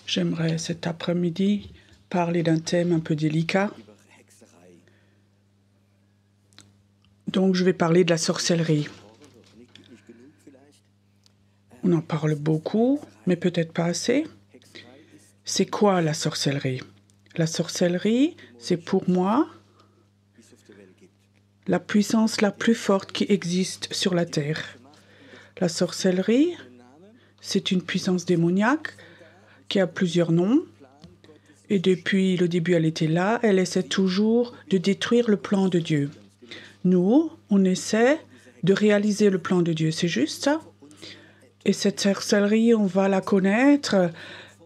J'aimerais cet après-midi parler d'un thème un peu délicat. Donc je vais parler de la sorcellerie. On en parle beaucoup, mais peut-être pas assez. C'est quoi la sorcellerie? La sorcellerie, c'est pour moi la puissance la plus forte qui existe sur la Terre. La sorcellerie, c'est une puissance démoniaque qui a plusieurs noms. Et depuis le début, elle était là. Elle essaie toujours de détruire le plan de Dieu. Nous, on essaie de réaliser le plan de Dieu. C'est juste ça. Et cette sorcellerie, on va la connaître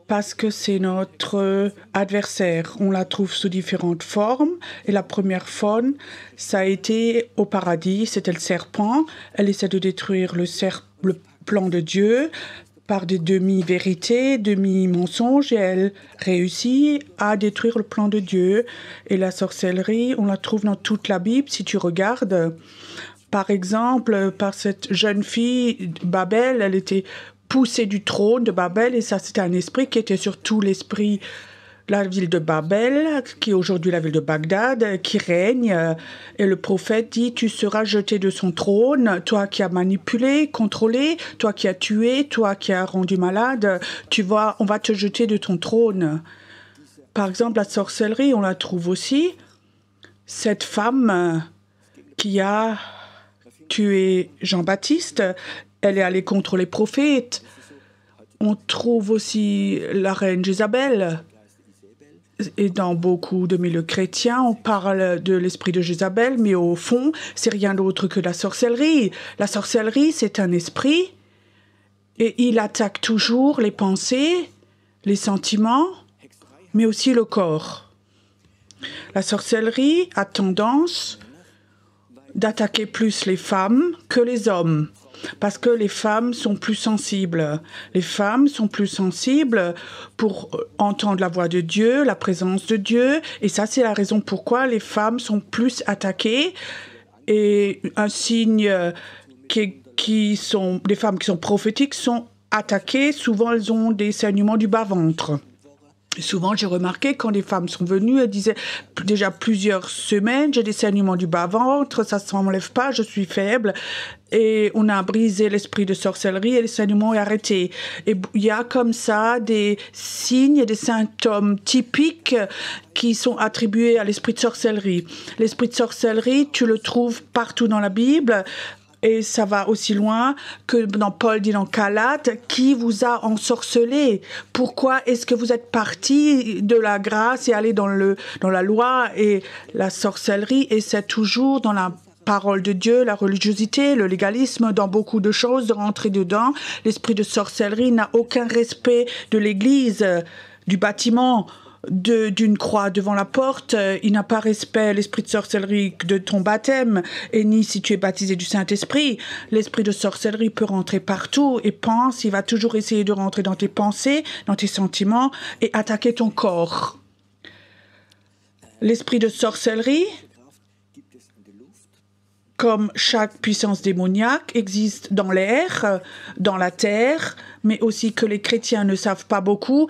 parce que c'est notre adversaire. On la trouve sous différentes formes. Et la première forme, ça a été au paradis. C'était le serpent. Elle essaie de détruire le plan de Dieu par des demi-vérités, demi-mensonges, et elle réussit à détruire le plan de Dieu. Et la sorcellerie, on la trouve dans toute la Bible. Si tu regardes, par exemple, par cette jeune fille, Babel, elle était poussée du trône de Babel, et ça, c'était un esprit qui était sur tout l'esprit, la ville de Babel, qui est aujourd'hui la ville de Bagdad, qui règne. Et le prophète dit, tu seras jeté de son trône, toi qui as manipulé, contrôlé, toi qui as tué, toi qui as rendu malade, on va te jeter de ton trône. Par exemple, la sorcellerie, on la trouve aussi. Cette femme qui a tué Jean-Baptiste, elle est allée contre les prophètes. On trouve aussi la reine Jézabel. Et dans beaucoup de milieux chrétiens, on parle de l'esprit de Jézabel, mais au fond, c'est rien d'autre que la sorcellerie. La sorcellerie, c'est un esprit, et il attaque toujours les pensées, les sentiments, mais aussi le corps. La sorcellerie a tendance d'attaquer plus les femmes que les hommes, parce que les femmes sont plus sensibles. Les femmes sont plus sensibles pour entendre la voix de Dieu, la présence de Dieu, et ça, c'est la raison pourquoi les femmes sont plus attaquées. Et un signe des femmes qui sont prophétiques sont attaquées. Souvent, elles ont des saignements du bas-ventre. Souvent, j'ai remarqué, quand les femmes sont venues, elles disaient déjà plusieurs semaines, j'ai des saignements du bas-ventre, ça ne s'enlève pas, je suis faible. Et on a brisé l'esprit de sorcellerie et les saignements est arrêté. Et il y a comme ça des signes et des symptômes typiques qui sont attribués à l'esprit de sorcellerie. L'esprit de sorcellerie, tu le trouves partout dans la Bible. Et ça va aussi loin que Paul dit dans Galates, qui vous a ensorcelé? Pourquoi est-ce que vous êtes parti de la grâce et allé dans la loi et la sorcellerie? Et c'est toujours dans la parole de Dieu, la religiosité, le légalisme, dans beaucoup de choses, de rentrer dedans. L'esprit de sorcellerie n'a aucun respect de l'Église, du bâtiment, d'une croix devant la porte. Il n'a pas respect l'esprit de sorcellerie de ton baptême, et ni si tu es baptisé du Saint-Esprit. L'esprit de sorcellerie peut rentrer partout et il va toujours essayer de rentrer dans tes pensées, dans tes sentiments et attaquer ton corps. L'esprit de sorcellerie, comme chaque puissance démoniaque, existe dans l'air, dans la terre, mais aussi que les chrétiens ne savent pas beaucoup,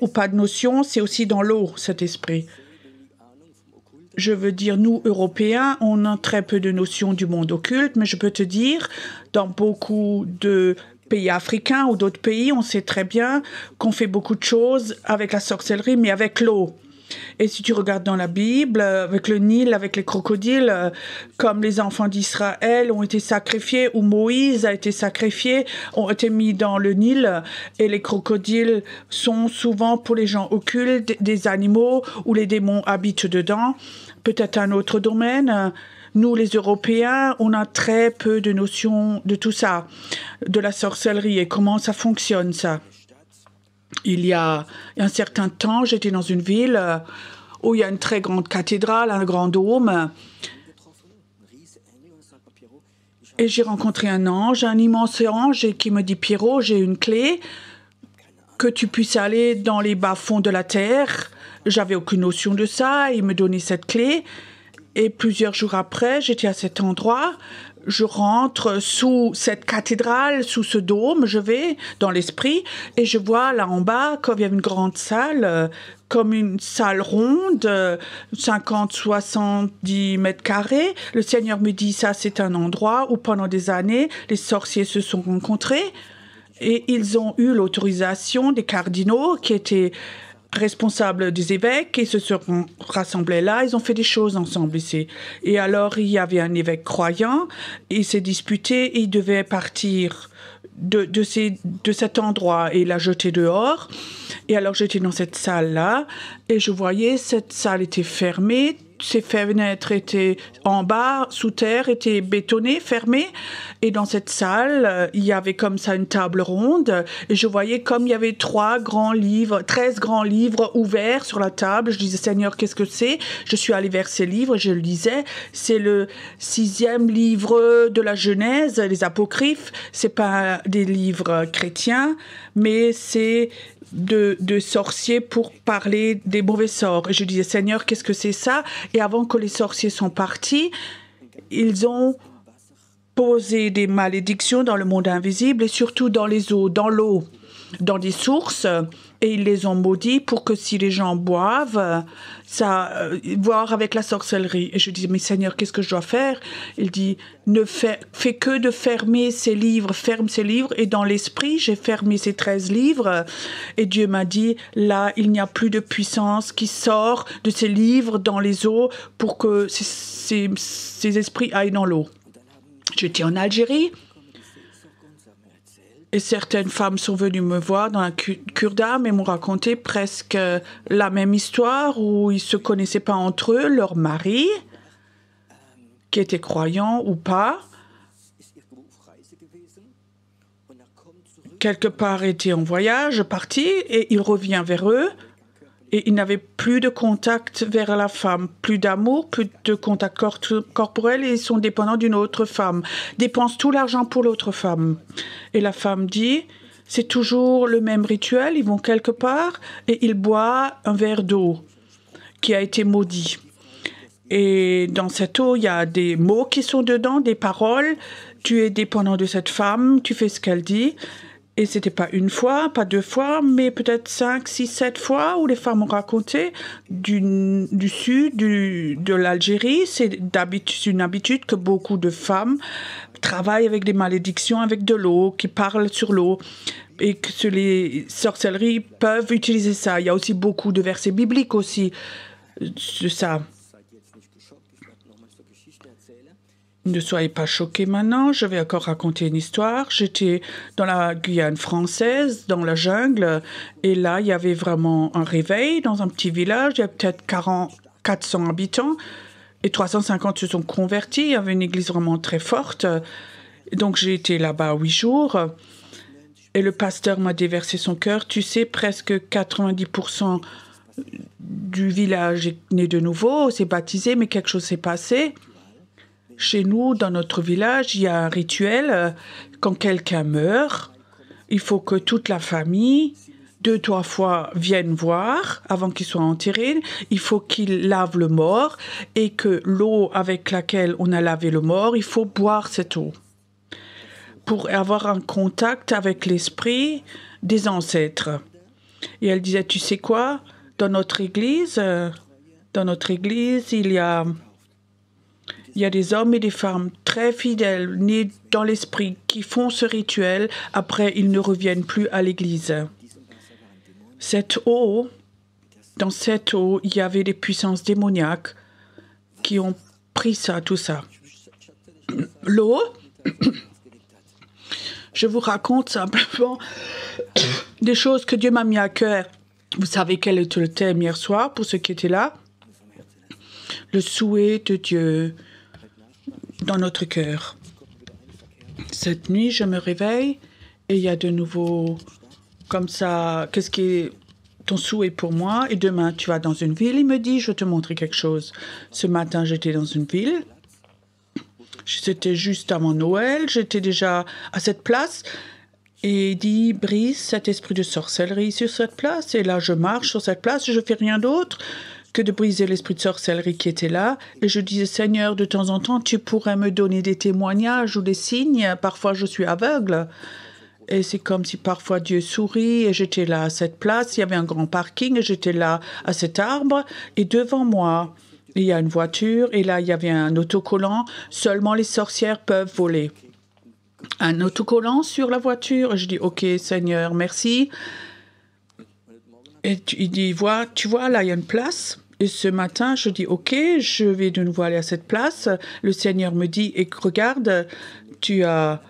ou pas de notion, c'est aussi dans l'eau, cet esprit. Je veux dire, nous, Européens, on a très peu de notions du monde occulte, mais je peux te dire, dans beaucoup de pays africains ou d'autres pays, on sait très bien qu'on fait beaucoup de choses avec la sorcellerie, mais avec l'eau. Et si tu regardes dans la Bible, avec le Nil, avec les crocodiles, comme les enfants d'Israël ont été sacrifiés, ou Moïse a été sacrifié, ont été mis dans le Nil, et les crocodiles sont souvent pour les gens occultes des animaux où les démons habitent dedans. Peut-être un autre domaine. Nous, les Européens, on a très peu de notions de tout ça, de la sorcellerie et comment ça fonctionne, ça. Il y a un certain temps, j'étais dans une ville où il y a une très grande cathédrale, un grand dôme. Et j'ai rencontré un ange, un immense ange, et qui me dit, Pierrot, j'ai une clé, que tu puisses aller dans les bas-fonds de la terre. J'avais aucune notion de ça. Il me donnait cette clé. Et plusieurs jours après, j'étais à cet endroit. Je rentre sous cette cathédrale, sous ce dôme. Je vais dans l'esprit et je vois là en bas, comme il y avait une grande salle, comme une salle ronde, 50, 70 mètres carrés. Le Seigneur me dit, ça c'est un endroit où pendant des années, les sorciers se sont rencontrés. Et ils ont eu l'autorisation des cardinaux qui étaient responsables des évêques et se sont rassemblés là. Ils ont fait des choses ensemble ici. Et alors, il y avait un évêque croyant. Il s'est disputé et il devait partir de cet endroit et l'a jeté dehors. Et alors, j'étais dans cette salle-là et je voyais cette salle était fermée. Ces fenêtres étaient en bas, sous terre, étaient bétonnées, fermées. Et dans cette salle, il y avait comme ça une table ronde. Et je voyais comme il y avait 13 grands livres ouverts sur la table. Je disais, Seigneur, qu'est-ce que c'est? Je suis allée vers ces livres et je le lisais. C'est le 6e livre de la Genèse, les Apocryphes. C'est pas des livres chrétiens, mais c'est de sorciers pour parler des mauvais sorts. Et je disais, Seigneur, qu'est-ce que c'est ça? Et avant que les sorciers sont partis, ils ont posé des malédictions dans le monde invisible et surtout dans les eaux, dans l'eau, dans des sources. Et ils les ont maudits pour que si les gens boivent, boire avec la sorcellerie. Et je dis, mais Seigneur, qu'est-ce que je dois faire? Il dit, ne fais que de fermer ces livres, ferme ces livres. Et dans l'esprit, j'ai fermé ces 13 livres. Et Dieu m'a dit, là, il n'y a plus de puissance qui sort de ces livres dans les eaux pour que ces esprits aillent dans l'eau. J'étais en Algérie. Et certaines femmes sont venues me voir dans la cure d'âme et m'ont raconté presque la même histoire où ils ne se connaissaient pas entre eux, leur mari, qui était croyant ou pas, quelque part était en voyage, parti, et il revient vers eux. Et il n'avait plus de contact vers la femme, plus d'amour, plus de contact corporel, et ils sont dépendants d'une autre femme. Dépensent tout l'argent pour l'autre femme. Et la femme dit, c'est toujours le même rituel, ils vont quelque part et ils boivent un verre d'eau qui a été maudit. Et dans cette eau, il y a des mots qui sont dedans, des paroles. Tu es dépendant de cette femme, tu fais ce qu'elle dit. Et c'était pas une fois, pas 2 fois, mais peut-être 5, 6, 7 fois où les femmes ont raconté du sud, de l'Algérie. C'est une habitude que beaucoup de femmes travaillent avec des malédictions, avec de l'eau, qui parlent sur l'eau. Et que les sorcelleries peuvent utiliser ça. Il y a aussi beaucoup de versets bibliques aussi de ça. Ne soyez pas choqués maintenant, je vais encore raconter une histoire. J'étais dans la Guyane française, dans la jungle, et là, il y avait vraiment un réveil dans un petit village. Il y a peut-être 400 habitants, et 350 se sont convertis. Il y avait une église vraiment très forte. Donc, j'ai été là-bas 8 jours, et le pasteur m'a déversé son cœur. Tu sais, presque 90% du village est né de nouveau, s'est baptisé, mais quelque chose s'est passé. Chez nous, dans notre village, il y a un rituel. Quand quelqu'un meurt, il faut que toute la famille, 2-3 fois, vienne voir avant qu'il soit enterré. Il faut qu'il lave le mort et que l'eau avec laquelle on a lavé le mort, il faut boire cette eau pour avoir un contact avec l'esprit des ancêtres. Et elle disait, tu sais quoi, dans notre église, il y a des hommes et des femmes très fidèles, nés dans l'esprit, qui font ce rituel. Après, ils ne reviennent plus à l'église. Dans cette eau, il y avait des puissances démoniaques qui ont pris ça, tout ça. L'eau, je vous raconte simplement des choses que Dieu m'a mis à cœur. Vous savez quel était le thème hier soir, pour ceux qui étaient là? Le souhait de Dieu dans notre cœur. Cette nuit, je me réveille et il y a de nouveau comme ça, qu'est-ce qui est ton souhait pour moi? Et demain, tu vas dans une ville. Il me dit, je vais te montrer quelque chose. Ce matin, j'étais dans une ville. C'était juste avant Noël. J'étais déjà à cette place. Et il dit, brise cet esprit de sorcellerie sur cette place. Et là, je marche sur cette place. Je fais rien d'autre que de briser l'esprit de sorcellerie qui était là. Et je disais, Seigneur, de temps en temps, tu pourrais me donner des témoignages ou des signes. Parfois, je suis aveugle. Et c'est comme si parfois Dieu sourit. Et j'étais là à cette place. Il y avait un grand parking. Et j'étais là à cet arbre. Et devant moi, il y a une voiture. Et là, il y avait un autocollant. Seulement les sorcières peuvent voler. Un autocollant sur la voiture. Et je dis, OK, Seigneur, merci. Et il dit, tu vois, là, il y a une place. Et ce matin, je dis, OK, je vais de nouveau aller à cette place. Le Seigneur me dit, et regarde, tu as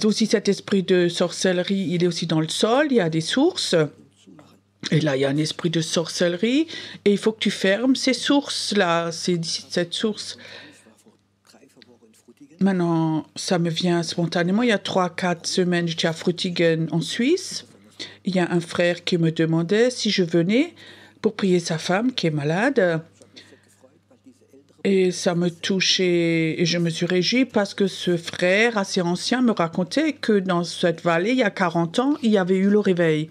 aussi cet esprit de sorcellerie, il est aussi dans le sol, il y a des sources. Et là, il y a un esprit de sorcellerie. Et il faut que tu fermes ces sources-là, cette source. Maintenant, ça me vient spontanément. Il y a 3-4 semaines, j'étais à Frutigen en Suisse. Il y a un frère qui me demandait si je venais pour prier sa femme qui est malade. Et ça me touchait et je me suis réjouie parce que ce frère assez ancien me racontait que dans cette vallée, il y a 40 ans, il y avait eu le réveil.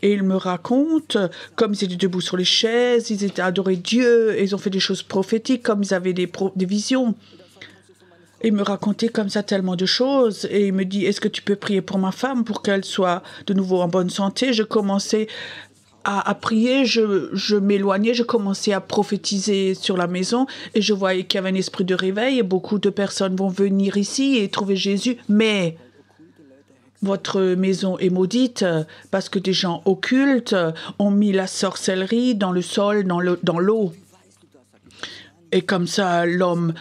Et il me raconte comme ils étaient debout sur les chaises, ils étaient adorés Dieu, et ils ont fait des choses prophétiques, comme ils avaient des visions. Et il me racontait comme ça tellement de choses. Et il me dit, est-ce que tu peux prier pour ma femme pour qu'elle soit de nouveau en bonne santé? Je commençais à prier, je m'éloignais, je commençais à prophétiser sur la maison. Et je voyais qu'il y avait un esprit de réveil. Et beaucoup de personnes vont venir ici et trouver Jésus. Mais votre maison est maudite parce que des gens occultes ont mis la sorcellerie dans le sol, dans l'eau. Et comme ça, l'homme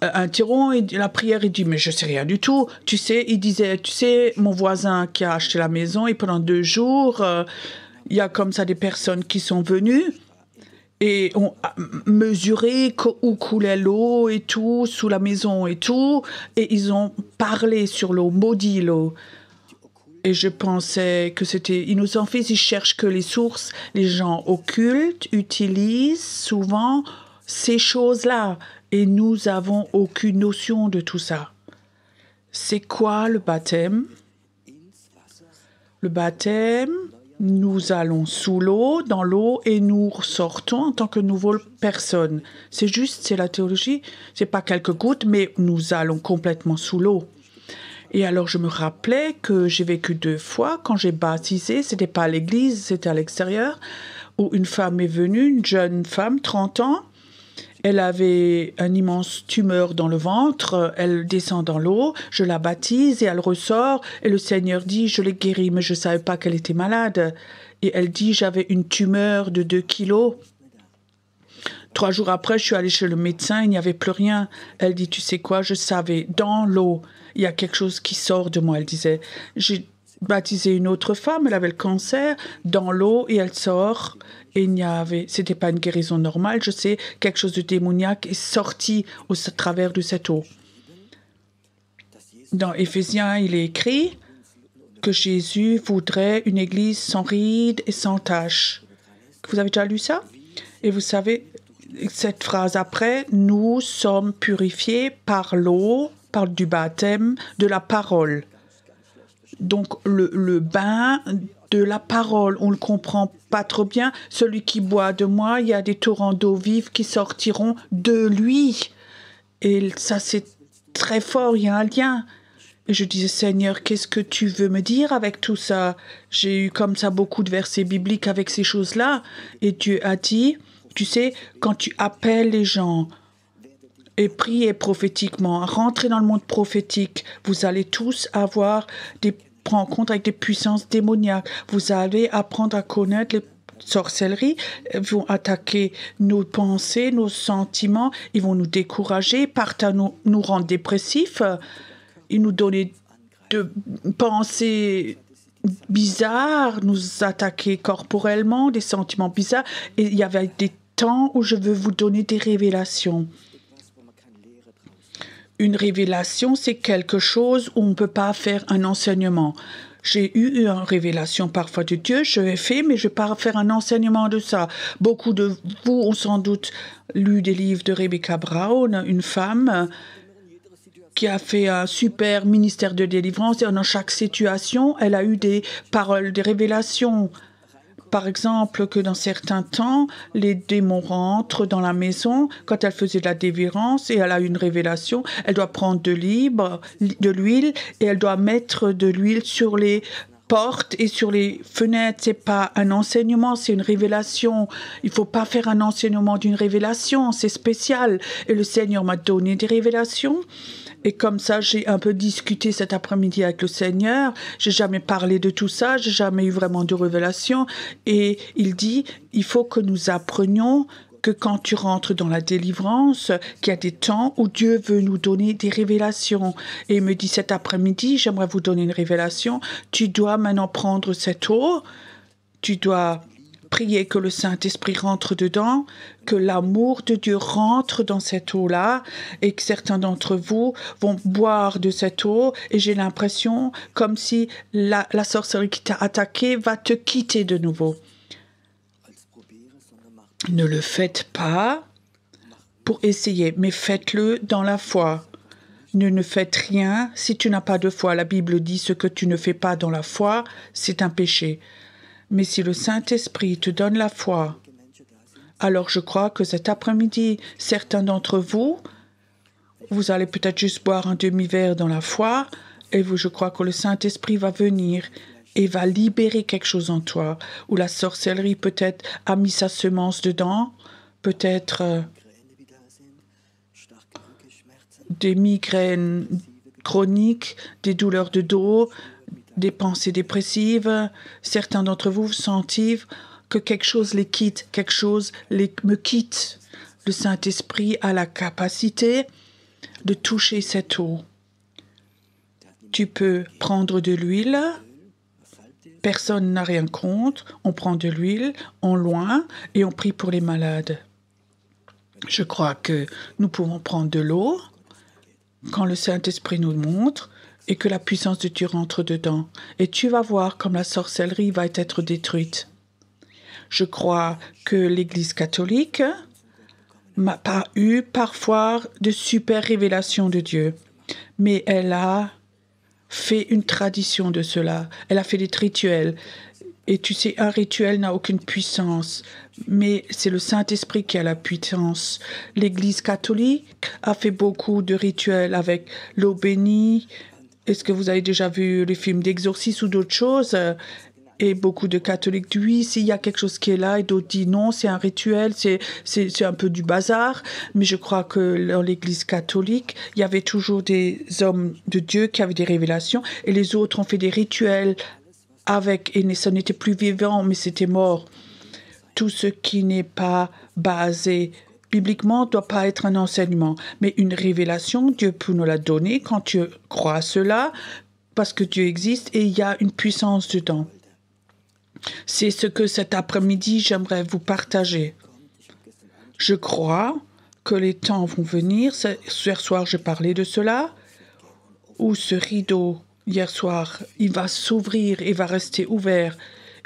interrompt la prière, il dit, mais je sais rien du tout. Tu sais, mon voisin qui a acheté la maison, et pendant 2 jours, il y a comme ça des personnes qui sont venues et ont mesuré où coulait l'eau et tout, sous la maison et tout, et ils ont parlé sur l'eau, maudit l'eau. Et je pensais que ils nous en fait, ils cherchent que les sources, les gens occultes utilisent souvent ces choses-là. Et nous n'avons aucune notion de tout ça. C'est quoi le baptême? Le baptême, nous allons sous l'eau, dans l'eau, et nous sortons en tant que nouvelle personne. C'est la théologie. C'est pas quelques gouttes, mais nous allons complètement sous l'eau. Et alors, je me rappelais que j'ai vécu 2 fois. Quand j'ai baptisé, c'était pas à l'église, c'était à l'extérieur, où une femme est venue, une jeune femme, 30 ans. Elle avait une immense tumeur dans le ventre, elle descend dans l'eau, je la baptise et elle ressort. Et le Seigneur dit, je l'ai guérie, mais je ne savais pas qu'elle était malade. Et elle dit, j'avais une tumeur de 2 kilos. 3 jours après, je suis allée chez le médecin, il n'y avait plus rien. Elle dit, tu sais quoi, je savais, dans l'eau, il y a quelque chose qui sort de moi, elle disait. J'ai baptisé une autre femme, elle avait le cancer, dans l'eau, et elle sort. Et c'était pas une guérison normale, je sais, quelque chose de démoniaque est sorti au travers de cette eau. Dans Éphésiens, il est écrit que Jésus voudrait une église sans rides et sans taches. Vous avez déjà lu ça? Et vous savez, cette phrase après, nous sommes purifiés par l'eau, par du baptême, de la parole. Donc le bain de la parole, on ne le comprend pas trop bien. Celui qui boit de moi, il y a des torrents d'eau vive qui sortiront de lui. Et ça, c'est très fort, il y a un lien. Et je disais, Seigneur, qu'est-ce que tu veux me dire avec tout ça? J'ai eu comme ça beaucoup de versets bibliques avec ces choses-là. Et Dieu a dit, tu sais, quand tu appelles les gens et priez prophétiquement, rentrez dans le monde prophétique, vous allez tous avoir des rencontres avec des puissances démoniaques. Vous allez apprendre à connaître les sorcelleries, vont attaquer nos pensées, nos sentiments, ils vont nous décourager, nous rendre dépressifs, ils nous donner de pensées bizarres, nous attaquer corporellement, des sentiments bizarres. Et il y avait des temps où je veux vous donner des révélations. Une révélation, c'est quelque chose où on ne peut pas faire un enseignement. J'ai eu une révélation parfois de Dieu, je l'ai fait, mais je ne vais pas faire un enseignement de ça. Beaucoup de vous ont sans doute lu des livres de Rebecca Brown, une femme qui a fait un super ministère de délivrance, et dans chaque situation, elle a eu des paroles, des révélations. Par exemple, que dans certains temps, les démons rentrent dans la maison quand elle faisait de la délivrance et elle a eu une révélation. Elle doit prendre de l'huile et elle doit mettre de l'huile sur les portes et sur les fenêtres. C'est pas un enseignement, c'est une révélation. Il faut pas faire un enseignement d'une révélation, c'est spécial. Et le Seigneur m'a donné des révélations. Et comme ça, j'ai un peu discuté cet après-midi avec le Seigneur. J'ai jamais parlé de tout ça, j'ai jamais eu vraiment de révélation. Et il dit, il faut que nous apprenions que quand tu rentres dans la délivrance, qu'il y a des temps où Dieu veut nous donner des révélations. Et il me dit, cet après-midi, j'aimerais vous donner une révélation. Tu dois maintenant prendre cette eau, tu dois prier que le Saint-Esprit rentre dedans, que l'amour de Dieu rentre dans cette eau-là et que certains d'entre vous vont boire de cette eau et j'ai l'impression comme si la sorcellerie qui t'a attaqué va te quitter de nouveau. Ne le faites pas pour essayer, mais faites-le dans la foi. Ne faites rien si tu n'as pas de foi. La Bible dit ce que tu ne fais pas dans la foi, c'est un péché. Mais si le Saint-Esprit te donne la foi, alors je crois que cet après-midi, certains d'entre vous, vous allez peut-être juste boire un demi-verre dans la foi, et je crois que le Saint-Esprit va venir et va libérer quelque chose en toi, où la sorcellerie peut-être a mis sa semence dedans, peut-être des migraines chroniques, des douleurs de dos, des pensées dépressives. Certains d'entre vous sentez que quelque chose les quitte, quelque chose me quitte. Le Saint-Esprit a la capacité de toucher cette eau. Tu peux prendre de l'huile. Personne n'a rien contre. On prend de l'huile, on loin et on prie pour les malades. Je crois que nous pouvons prendre de l'eau quand le Saint-Esprit nous montre et que la puissance de Dieu rentre dedans. Et tu vas voir comme la sorcellerie va être détruite. Je crois que l'Église catholique n'a pas eu parfois de super révélations de Dieu, mais elle a fait une tradition de cela. Elle a fait des rituels. Et tu sais, un rituel n'a aucune puissance, mais c'est le Saint-Esprit qui a la puissance. L'Église catholique a fait beaucoup de rituels avec l'eau bénie. Est-ce que vous avez déjà vu les films d'exorcisme ou d'autres choses? Et beaucoup de catholiques disent oui, s'il y a quelque chose qui est là, et d'autres disent non, c'est un rituel, c'est un peu du bazar. Mais je crois que dans l'Église catholique, il y avait toujours des hommes de Dieu qui avaient des révélations, et les autres ont fait des rituels avec, et ce n'était plus vivant, mais c'était mort. Tout ce qui n'est pas basé bibliquement ne doit pas être un enseignement, mais une révélation, Dieu peut nous la donner quand tu crois à cela, parce que Dieu existe et il y a une puissance dedans. C'est ce que cet après-midi, j'aimerais vous partager. Je crois que les temps vont venir. Hier soir, j'ai parlé de cela, où ce rideau, hier soir, il va s'ouvrir et va rester ouvert.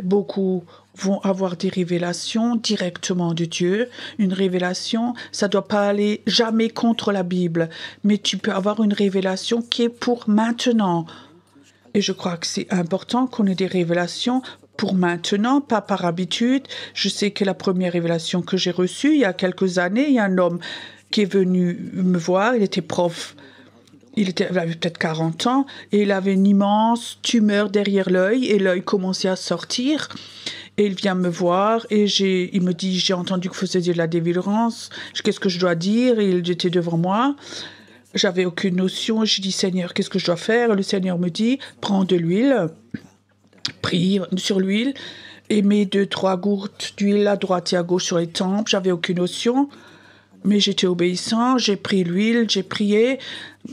Beaucoup vont avoir des révélations directement de Dieu. Une révélation, ça ne doit pas aller jamais contre la Bible, mais tu peux avoir une révélation qui est pour maintenant. Et je crois que c'est important qu'on ait des révélations pour maintenant, pas par habitude. Je sais que la première révélation que j'ai reçue, il y a quelques années, il y a un homme qui est venu me voir, il était prof. Il avait peut-être 40 ans et il avait une immense tumeur derrière l'œil et l'œil commençait à sortir. Et il vient me voir et il me dit, j'ai entendu que vous faisiez de la délivrance. Qu'est-ce que je dois dire? Et il était devant moi. J'avais aucune notion. Je dis, Seigneur, qu'est-ce que je dois faire? Le Seigneur me dit, prends de l'huile, prie sur l'huile et mets 2-3 gouttes d'huile à droite et à gauche sur les tempes. J'avais aucune notion. Mais j'étais obéissant, j'ai pris l'huile, j'ai prié,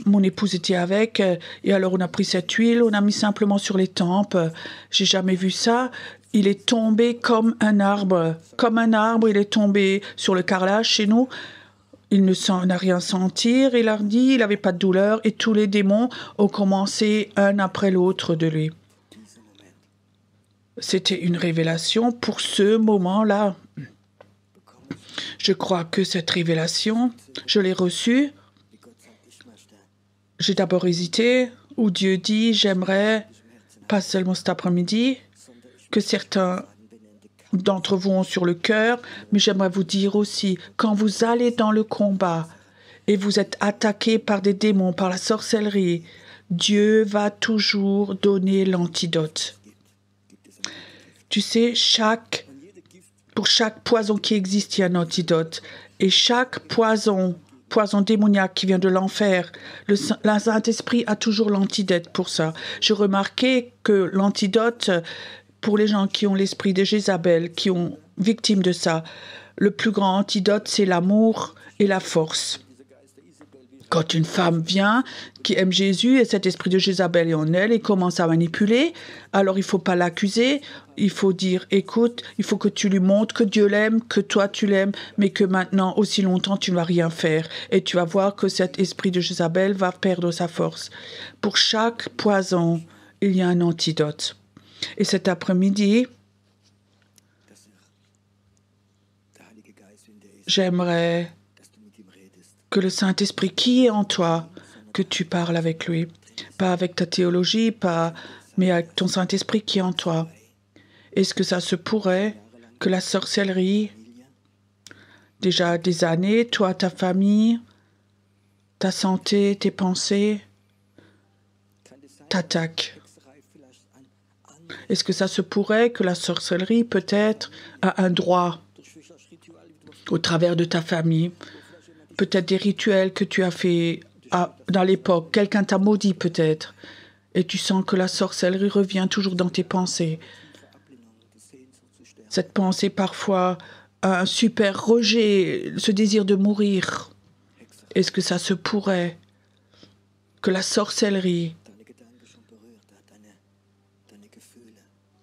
mon épouse était avec, et alors on a pris cette huile, on a mis simplement sur les tempes. J'ai jamais vu ça. Il est tombé comme un arbre, il est tombé sur le carrelage chez nous. Il n'a rien senti, il a dit, il n'avait pas de douleur, et tous les démons ont commencé un après l'autre de lui. C'était une révélation pour ce moment-là. Je crois que cette révélation, je l'ai reçue. J'ai d'abord hésité, où Dieu dit, j'aimerais, pas seulement cet après-midi, que certains d'entre vous ont sur le cœur, mais j'aimerais vous dire aussi, quand vous allez dans le combat et vous êtes attaqué par des démons, par la sorcellerie, Dieu va toujours donner l'antidote. Tu sais, pour chaque poison qui existe, il y a un antidote. Et chaque poison démoniaque qui vient de l'enfer, le Saint-Esprit a toujours l'antidote pour ça. J'ai remarqué que l'antidote, pour les gens qui ont l'esprit de Jézabel, qui ont victime de ça, le plus grand antidote, c'est l'amour et la force. Quand une femme vient, qui aime Jésus, et cet esprit de Jézabel est en elle, et commence à manipuler, alors il ne faut pas l'accuser, il faut dire, écoute, il faut que tu lui montres que Dieu l'aime, que toi tu l'aimes, mais que maintenant, aussi longtemps, tu ne vas rien faire. Et tu vas voir que cet esprit de Jézabel va perdre sa force. Pour chaque poison, il y a un antidote. Et cet après-midi, j'aimerais que le Saint-Esprit qui est en toi, que tu parles avec lui. Pas avec ta théologie, mais avec ton Saint-Esprit qui est en toi. Est-ce que ça se pourrait que la sorcellerie, déjà des années, toi, ta famille, ta santé, tes pensées, t'attaquent? Est-ce que ça se pourrait que la sorcellerie, peut-être, a un droit au travers de ta famille? Peut-être des rituels que tu as fait dans l'époque. Quelqu'un t'a maudit peut-être. Et tu sens que la sorcellerie revient toujours dans tes pensées. Cette pensée parfois, un super rejet, ce désir de mourir. Est-ce que ça se pourrait que la sorcellerie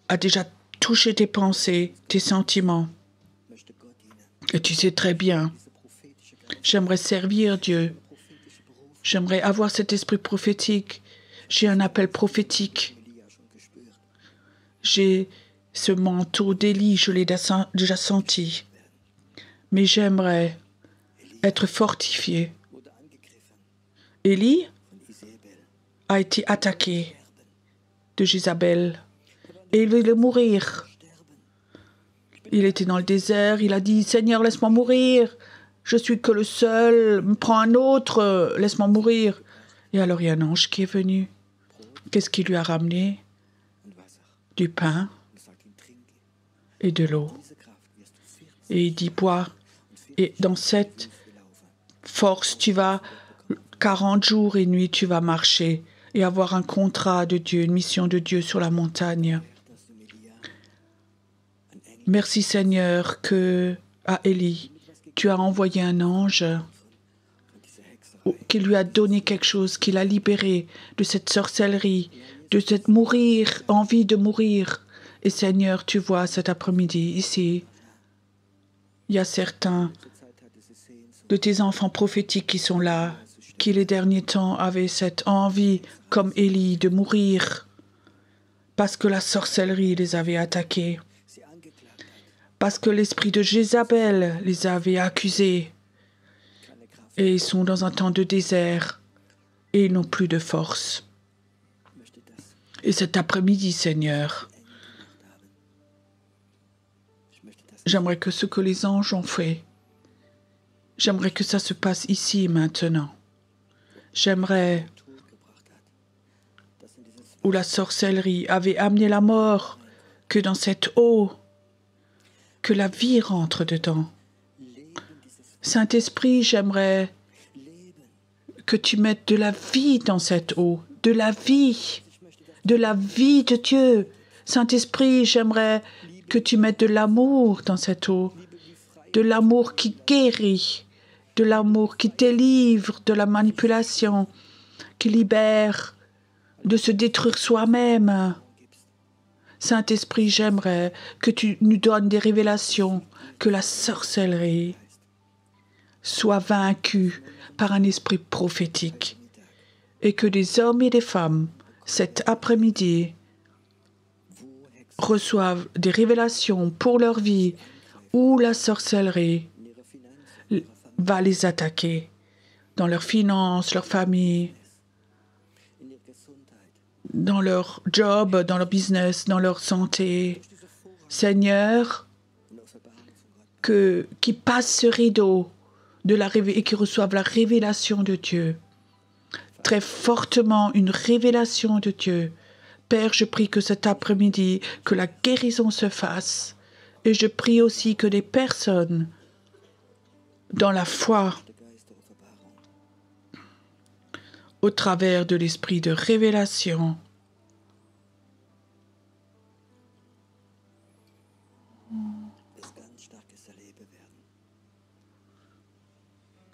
a déjà touché tes pensées, tes sentiments? Et tu sais très bien, j'aimerais servir Dieu. J'aimerais avoir cet esprit prophétique. J'ai un appel prophétique. J'ai ce manteau d'Élie, je l'ai déjà senti. Mais j'aimerais être fortifié. Élie a été attaqué de Jézabel et il voulait mourir. Il était dans le désert, il a dit « Seigneur, laisse-moi mourir. Je suis que le seul, prends un autre, laisse-moi mourir. » Et alors il y a un ange qui est venu. Qu'est-ce qu'il lui a ramené? Du pain et de l'eau. Et il dit, bois. Et dans cette force, tu vas, 40 jours et nuits, tu vas marcher et avoir un contrat de Dieu, une mission de Dieu sur la montagne. Merci Seigneur que, à Élie, tu as envoyé un ange qui lui a donné quelque chose, qui l'a libéré de cette sorcellerie, de cette envie de mourir. Et Seigneur, tu vois cet après-midi, ici, il y a certains de tes enfants prophétiques qui sont là, qui les derniers temps avaient cette envie, comme Élie, de mourir, parce que la sorcellerie les avait attaqués, parce que l'esprit de Jézabel les avait accusés, et ils sont dans un temps de désert, et ils n'ont plus de force. Et cet après-midi, Seigneur, j'aimerais que ce que les anges ont fait, j'aimerais que ça se passe ici maintenant. J'aimerais, où la sorcellerie avait amené la mort, que dans cette eau, que la vie rentre dedans. Saint-Esprit, j'aimerais que tu mettes de la vie dans cette eau, de la vie de Dieu. Saint-Esprit, j'aimerais que tu mettes de l'amour dans cette eau, de l'amour qui guérit, de l'amour qui délivre de la manipulation, qui libère de se détruire soi-même. Saint-Esprit, j'aimerais que tu nous donnes des révélations, que la sorcellerie soit vaincue par un esprit prophétique et que des hommes et des femmes, cet après-midi, reçoivent des révélations pour leur vie, où la sorcellerie va les attaquer dans leurs finances, leur famille, dans leur job, dans leur business, dans leur santé. Seigneur, qui passent ce rideau et qui reçoivent la révélation de Dieu, très fortement une révélation de Dieu. Père, je prie que cet après-midi, que la guérison se fasse. Et je prie aussi que des personnes dans la foi, au travers de l'esprit de révélation,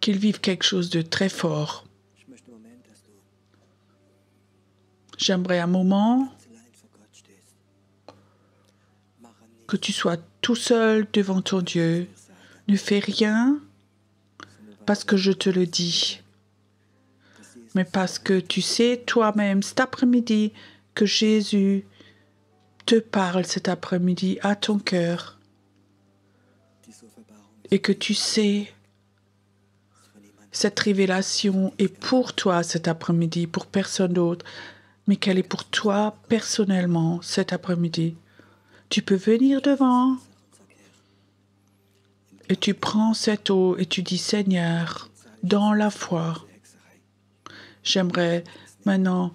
qu'ils vivent quelque chose de très fort. J'aimerais un moment que tu sois tout seul devant ton Dieu. Ne fais rien parce que je te le dis, mais parce que tu sais toi-même cet après-midi que Jésus te parle cet après-midi à ton cœur et que tu sais cette révélation est pour toi cet après-midi, pour personne d'autre, mais qu'elle est pour toi personnellement cet après-midi. Tu peux venir devant et tu prends cette eau et tu dis Seigneur, dans la foi, j'aimerais maintenant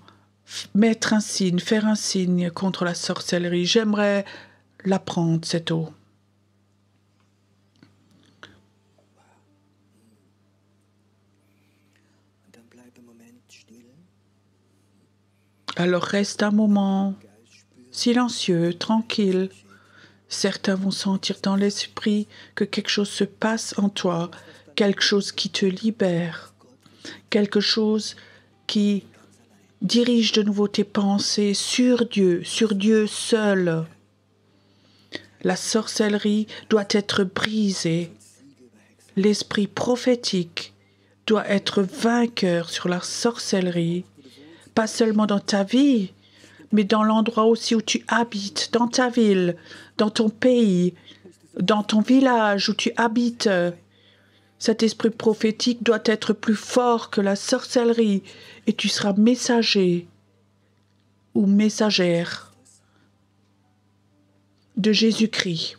mettre un signe, faire un signe contre la sorcellerie. J'aimerais la prendre, cette eau. Alors reste un moment silencieux, tranquille. Certains vont sentir dans l'esprit que quelque chose se passe en toi, quelque chose qui te libère, quelque chose qui dirige de nouveau tes pensées sur Dieu seul. La sorcellerie doit être brisée. L'esprit prophétique doit être vainqueur sur la sorcellerie, pas seulement dans ta vie, mais dans l'endroit aussi où tu habites, dans ta ville, dans ton pays, dans ton village où tu habites. Cet esprit prophétique doit être plus fort que la sorcellerie et tu seras messager ou messagère de Jésus-Christ.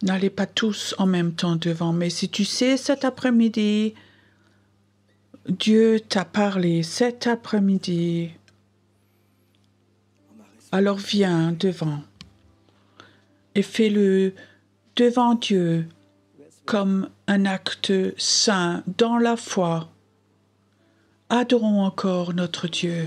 N'allez pas tous en même temps devant, mais si tu sais cet après-midi, Dieu t'a parlé cet après-midi, alors viens devant et fais-le devant Dieu comme un acte saint dans la foi. Adorons encore notre Dieu.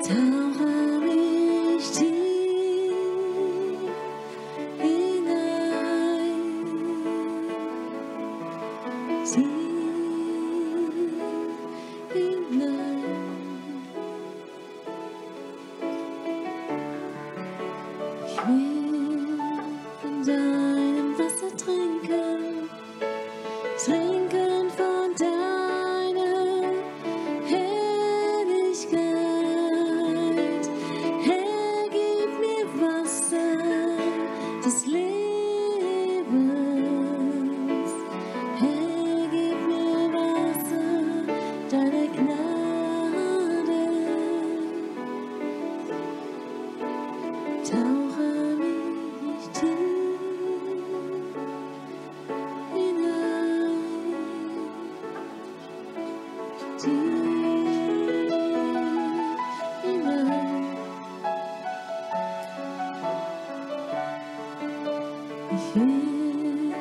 Tauche mich tief hinein, tief hinein. Ich will von deinem Wasser trinken, trinken von deiner Herrlichkeit. Herr, gib mir Wasser des Lebens. Herr, gib mir Wasser deiner Gnade. Tauche mich tief hinein, tief hinein. Ich will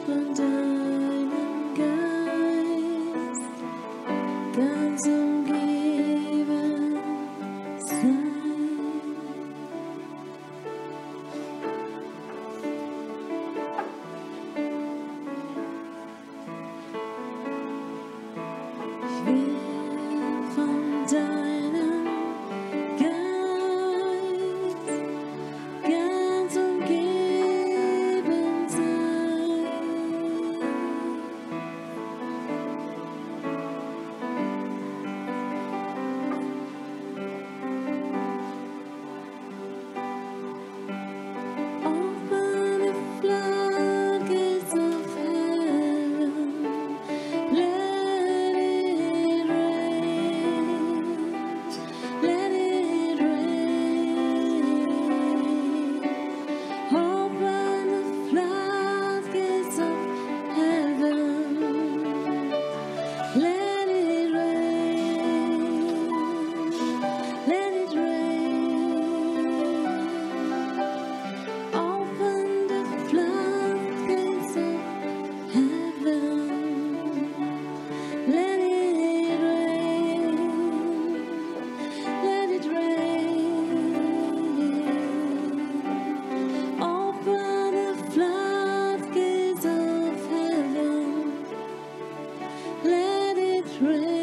von deinem Geist ganz umgeben sein. Ich will von deinem Geist ganz umgeben sein. Open the floodgates of heaven, let it rain, let it rain. Open the floodgates of heaven, let it rain, let it rain. Open the floodgates of heaven, let it rain, let it rain. Open the floodgates of heaven, let it rain.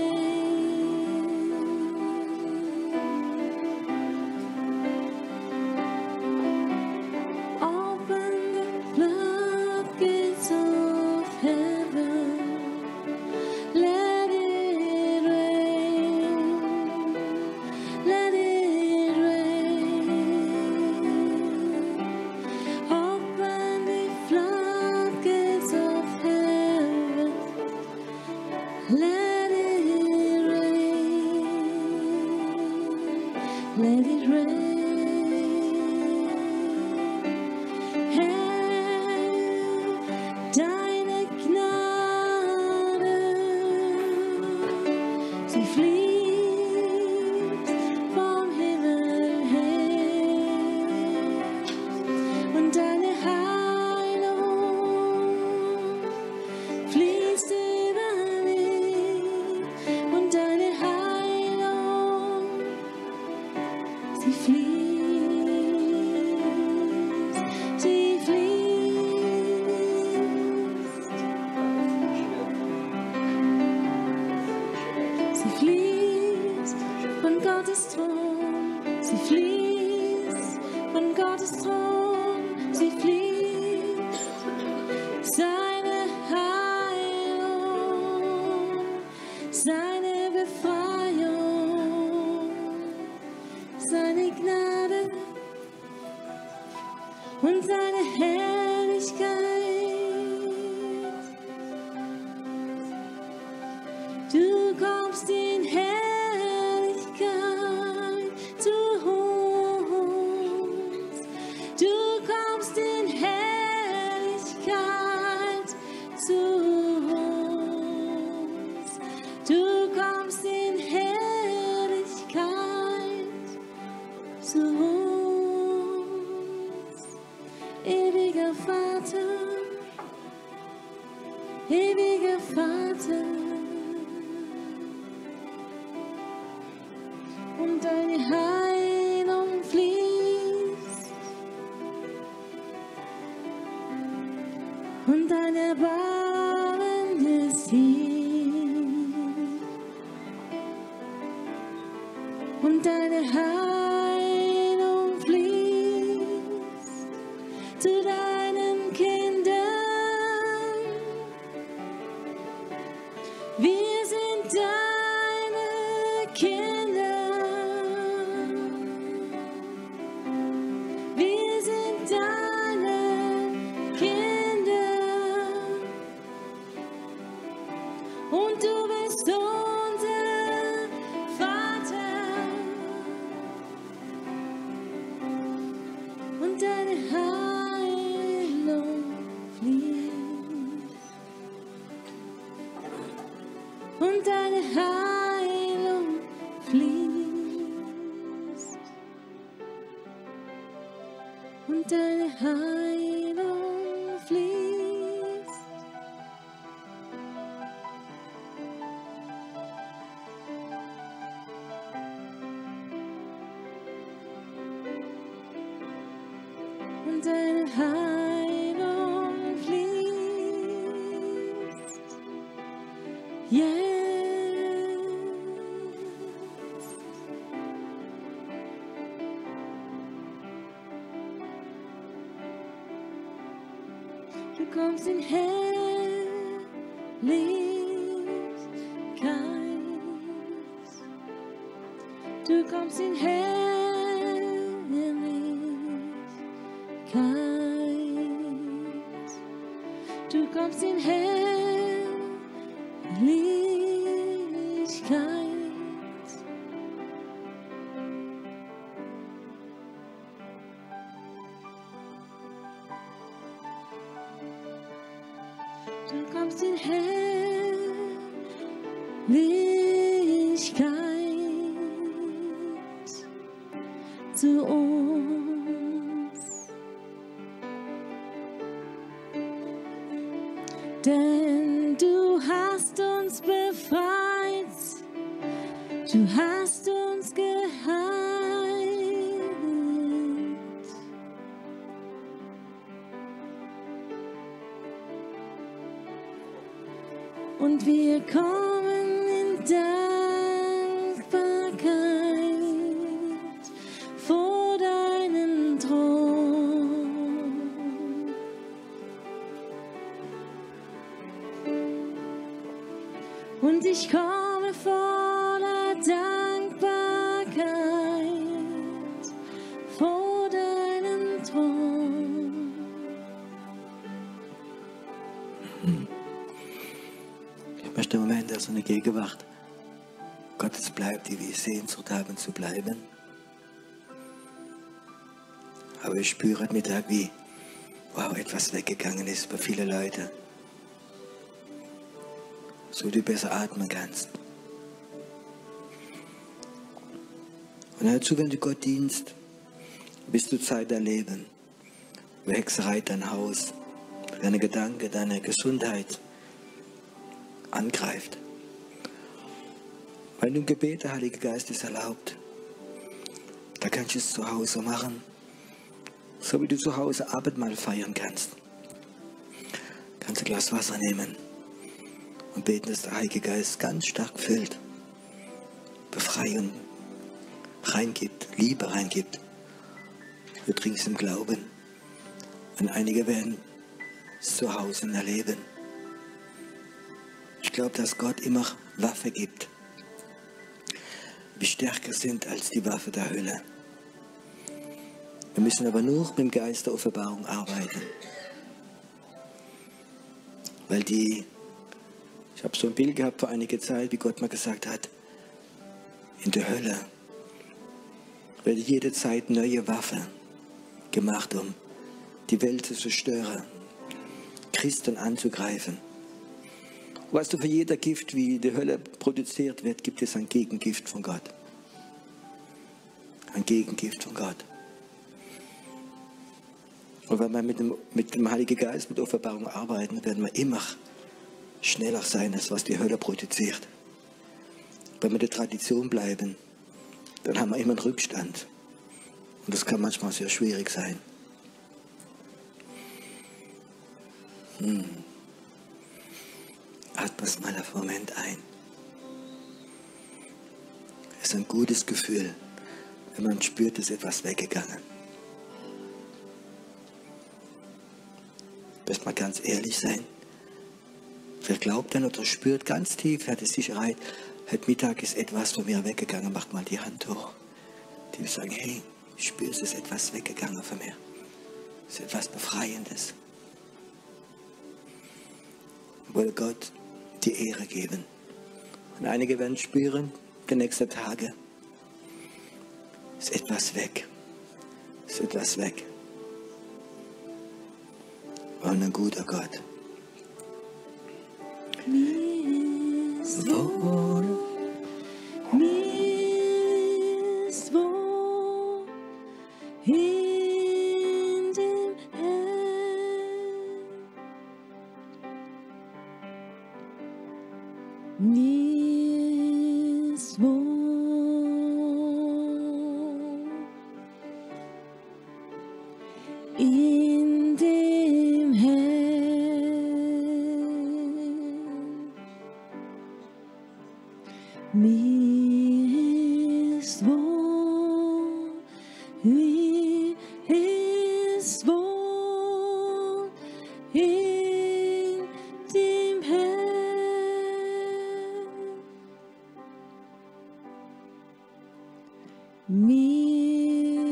Open the floodgates of heaven, let it rain, let it rain. Open the floodgates of heaven, let it rain, let it rain. Herr, deine Gnade, sie fließt vom Himmel her, und deine Heilung fließt über mich, und deine Heilung, sie fließt, sie fließt, sie fließt von Gottes Thron, sie fließt von Gottes Thron, sie fließt, seine Heilung, seine Befreiung, seine Gnade und seine Herrlichkeit. Du kommst in Herrlichkeit zu uns. Du kommst in Herrlichkeit zu uns. Du kommst in Herrlichkeit zu uns. Ewiger Vater, ewiger Vater. Und deine Heilung fließt und dein Erbarmen ist hier und deine Heilung fließt zu deinen Kindern. Wir sind deine Kinder. Wir sind deine Kinder. Und du bist unser Vater. Und deine Heilung fließt. Und deine Heilung fließt. Und deine Heilung fließt. Und deine Heilung fließt. Yes. Du kommst in Herrlichkeit. Du kommst in Herrlichkeit. Du kommst in Herrlichkeit. Du kommst in Herrlichkeit zu uns. Denn du hast uns befreit, du hast uns geheilt. Und wir kommen in Dankbarkeit vor deinen Thron. Und ich komme voller Dankbarkeit vor deinen Thron. Ich möchte im Moment so eine Gegenwart Gottes bleibt, die wir Sehnsucht haben zu bleiben. Aber ich spüre heute Mittag, wie etwas weggegangen ist bei vielen Leuten. So du besser atmen kannst. Und dazu, wenn du Gott dienst, bist du Zeit erleben. Über Hexerei dein Haus, deine Gedanken, deine Gesundheit angreift. Wenn du im Gebet, der Heilige Geist ist erlaubt, da kannst du es zu Hause machen, so wie du zu Hause Abendmahl feiern kannst. Kannst ein Glas Wasser nehmen und beten, dass der Heilige Geist ganz stark füllt, Befreiung reingibt, Liebe reingibt. Du trinkst im Glauben. Und einige werden es zu Hause erleben. Ich glaube, dass Gott immer Waffe gibt, die stärker sind als die Waffe der Hölle. Wir müssen aber nur mit dem Geist der Offenbarung arbeiten. Weil ich habe so ein Bild gehabt vor einiger Zeit, wie Gott mal gesagt hat, in der Hölle wird jede Zeit neue Waffe gemacht, um die Welt zu zerstören, Christen anzugreifen. Weißt du, für jeder Gift, wie die Hölle produziert wird, gibt es ein Gegengift von Gott. Ein Gegengift von Gott. Und wenn wir mit dem Heiligen Geist, mit Offenbarung arbeiten, werden wir immer schneller sein, als was die Hölle produziert. Wenn wir der Tradition bleiben, dann haben wir immer einen Rückstand. Und das kann manchmal sehr schwierig sein. Atme mal einen Moment ein. Es ist ein gutes Gefühl, wenn man spürt, es ist etwas weggegangen. Lass mal ganz ehrlich sein. Wer glaubt denn oder spürt ganz tief, hat die Sicherheit, heute Mittag ist etwas von mir weggegangen, macht mal die Hand hoch. Die sagen, hey, ich spüre, es ist etwas weggegangen von mir. Es ist etwas Befreiendes. Ich will Gott die Ehre geben. Und einige werden spüren, die nächsten Tage, ist etwas weg. Ist etwas weg. Und ein guter Gott. Mir ist wohl in dem Herrn. Mir ist wohl in dem Herrn. Mir ist wohl, mir ist wohl in dem Herrn. Mir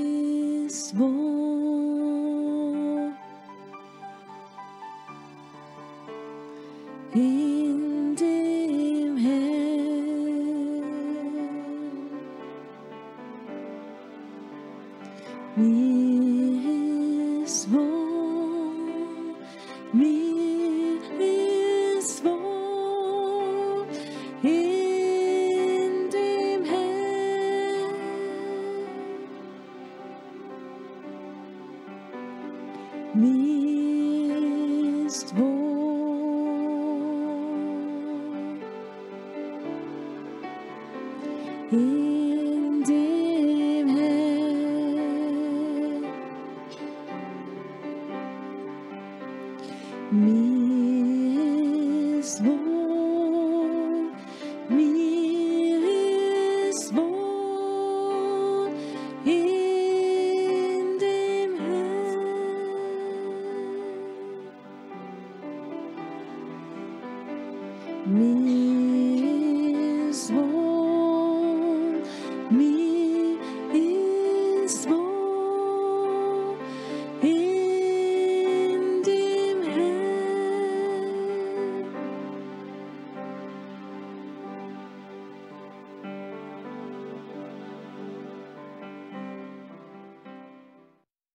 ist wohl in dem Herrn. Mir ist wohl, mir ist wohl in dem Herrn. Mir ist wohl in dem Herrn. Mir